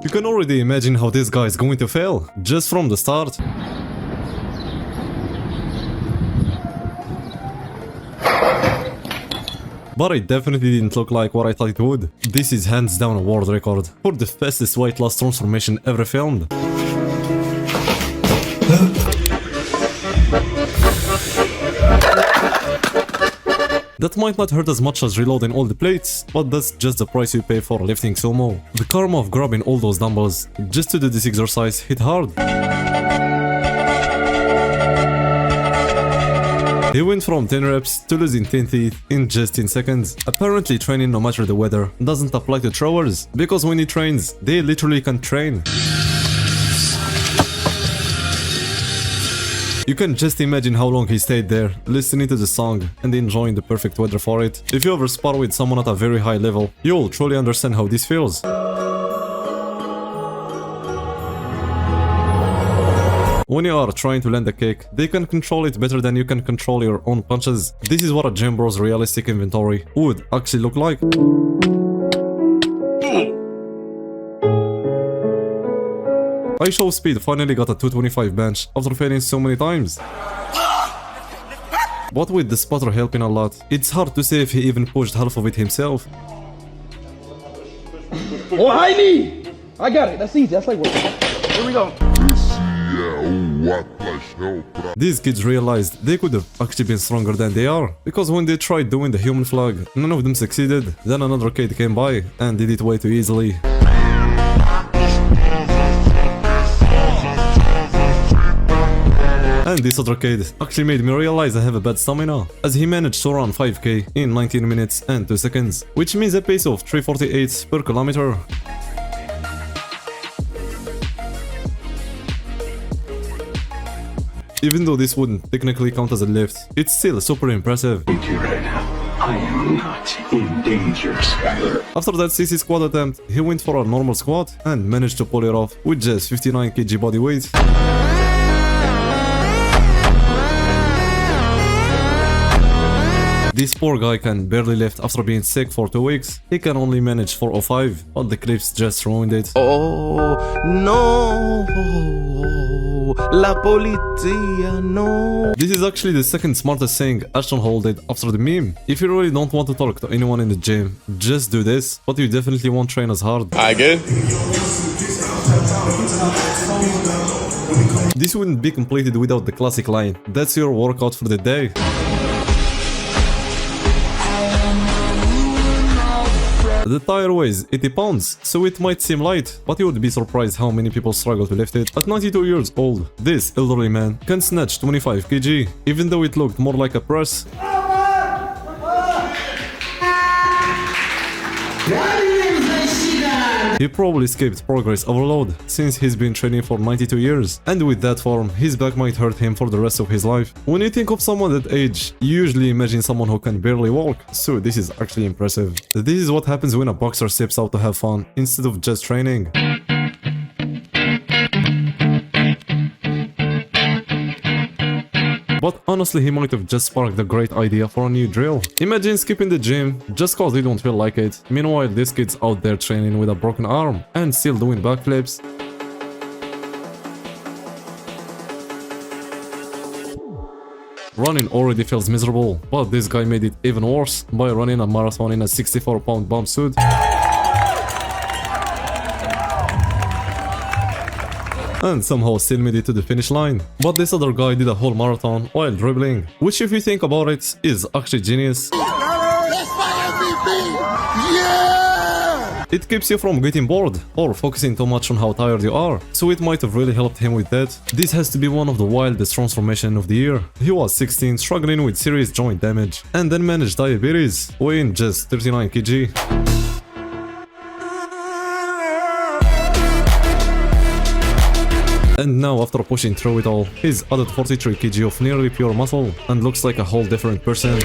You can already imagine how this guy is going to fail, just from the start. But it definitely didn't look like what I thought it would. This is hands down a world record for the fastest weight loss transformation ever filmed. That might not hurt as much as reloading all the plates, but that's just the price you pay for lifting sumo. The karma of grabbing all those dumbbells just to do this exercise hit hard. He went from 10 reps to losing 10 teeth in just 10 seconds. Apparently training no matter the weather doesn't apply to throwers, because when he trains, they literally can't train. You can just imagine how long he stayed there, listening to the song and enjoying the perfect weather for it. If you ever spar with someone at a very high level, you'll truly understand how this feels. When you are trying to land a kick, they can control it better than you can control your own punches. This is what a gym bro's realistic inventory would actually look like. I Show Speed finally got a 225 bench after failing so many times. But with the spotter helping a lot, it's hard to say if he even pushed half of it himself. Oh, high knee! I got it, that's easy, that's like what? Here we go. These kids realized they could have actually been stronger than they are, because when they tried doing the human flag, none of them succeeded. Then another kid came by and did it way too easily. And this other kid actually made me realize I have a bad stamina, as he managed to run 5k in 19 minutes and 2 seconds, which means a pace of 348 per kilometer. Even though this wouldn't technically count as a lift, it's still super impressive. I am not in danger, Skyler. After that CC squat attempt, he went for a normal squat and managed to pull it off with just 59 kg body weight. This poor guy can barely lift after being sick for 2 weeks. He can only manage 405, but the clips just ruined it. Oh no, la policia, no. This is actually the second smartest thing Ashton Hall did after the meme. If you really don't want to talk to anyone in the gym, just do this, but you definitely won't train as hard. I good? This wouldn't be completed without the classic line, "That's your workout for the day." The tire weighs 80 pounds, so it might seem light, but you would be surprised how many people struggle to lift it. At 92 years old, this elderly man can snatch 25 kg, even though it looked more like a press. He probably skipped progress overload, since he's been training for 92 years, and with that form, his back might hurt him for the rest of his life. When you think of someone that age, you usually imagine someone who can barely walk, so this is actually impressive. This is what happens when a boxer steps out to have fun, instead of just training. But honestly, he might have just sparked a great idea for a new drill. Imagine skipping the gym just cause you don't feel like it. Meanwhile, this kid's out there training with a broken arm and still doing backflips. Running already feels miserable, but this guy made it even worse by running a marathon in a 64-pound bomb suit. And somehow still made it to the finish line. But this other guy did a whole marathon while dribbling, which if you think about it, is actually genius. It keeps you from getting bored or focusing too much on how tired you are, so it might have really helped him with that. This has to be one of the wildest transformations of the year. He was 16, struggling with serious joint damage, and then managed diabetes, weighing just 39 kg. And now, after pushing through it all, he's added 43 kg of nearly pure muscle and looks like a whole different person.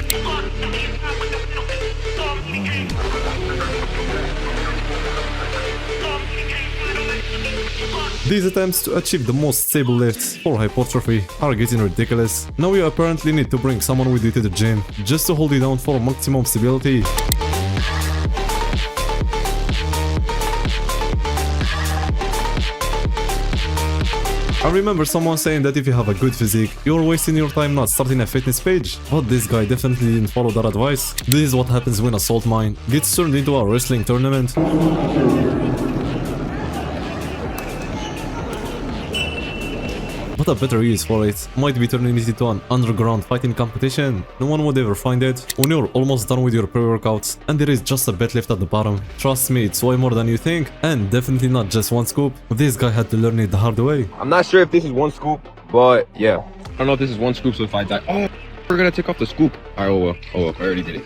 These attempts to achieve the most stable lifts for hypertrophy are getting ridiculous. Now you apparently need to bring someone with you to the gym just to hold you down for maximum stability. I remember someone saying that if you have a good physique, you're wasting your time not starting a fitness page. But this guy definitely didn't follow that advice. This is what happens when a salt mine gets turned into a wrestling tournament. But a better use for it might be turning it into an underground fighting competition. No one would ever find it. When you're almost done with your pre-workouts and there is just a bit left at the bottom, trust me, it's way more than you think, and definitely not just one scoop. This guy had to learn it the hard way. I'm not sure if this is one scoop, but yeah. I don't know if this is one scoop, so if I die... Oh, we're gonna take off the scoop. Alright, oh well, I already did it.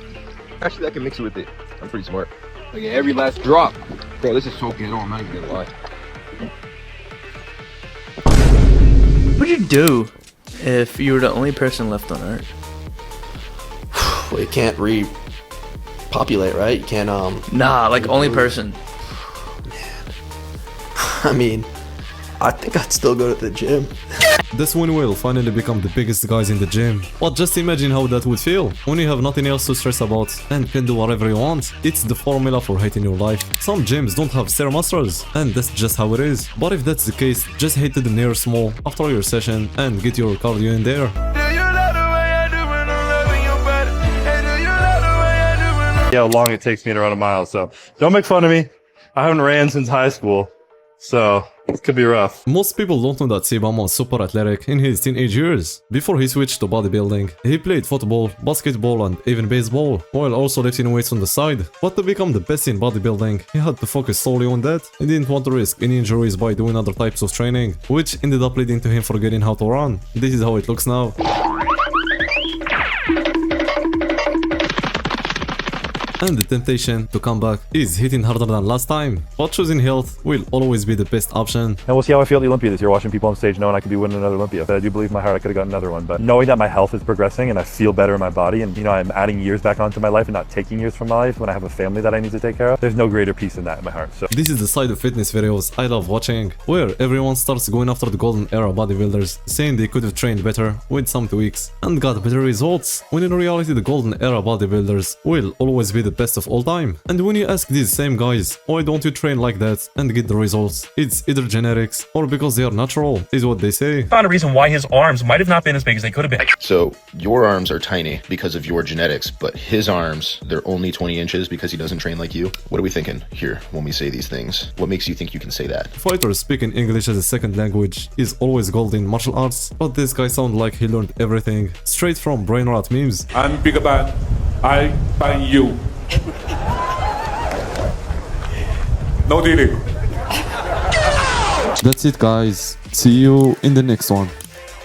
Actually, I can mix it with it. I'm pretty smart. Like, every last drop. Bro, this is so good. Oh, I'm not even gonna lie. What would you do if you were the only person left on Earth? Well, you can't repopulate, right? You can't, Nah, like only person. I mean, I think I'd still go to the gym. That's when we'll finally become the biggest guys in the gym. But just imagine how that would feel when you have nothing else to stress about and can do whatever you want. It's the formula for hating your life. Some gyms don't have stairmasters, and that's just how it is. But if that's the case, just head to the nearest mall after your session and get your cardio in there. How long it takes me to run a mile, so don't make fun of me. I haven't ran since high school, so it could be rough. Most people don't know that Sibam was super athletic in his teenage years. Before he switched to bodybuilding, he played football, basketball and even baseball, while also lifting weights on the side. But to become the best in bodybuilding, he had to focus solely on that. He didn't want to risk any injuries by doing other types of training, which ended up leading to him forgetting how to run. This is how it looks now. And the temptation to come back is hitting harder than last time, but choosing health will always be the best option. And we'll see how I feel at the Olympia this year, watching people on stage knowing I could be winning another Olympia. I do believe in my heart I could have gotten another one, but knowing that my health is progressing and I feel better in my body and, you know, I'm adding years back onto my life and not taking years from my life when I have a family that I need to take care of, there's no greater peace than that in my heart. So this is the side of fitness videos I love watching, where everyone starts going after the golden era bodybuilders, saying they could have trained better with some tweaks and got better results, when in reality the golden era bodybuilders will always be the best of all time. And when you ask these same guys, why don't you train like that and get the results, it's either genetics or because they are natural, is what they say. Found a reason why his arms might have not been as big as they could have been. So your arms are tiny because of your genetics, but his arms, they're only 20 inches because he doesn't train like you. What are we thinking here when we say these things? What makes you think you can say that? Fighters speaking English as a second language is always gold in martial arts, but this guy sounds like he learned everything straight from brain rot memes. I'm bigger than I find you. No dealing. That's it guys, see you in the next one.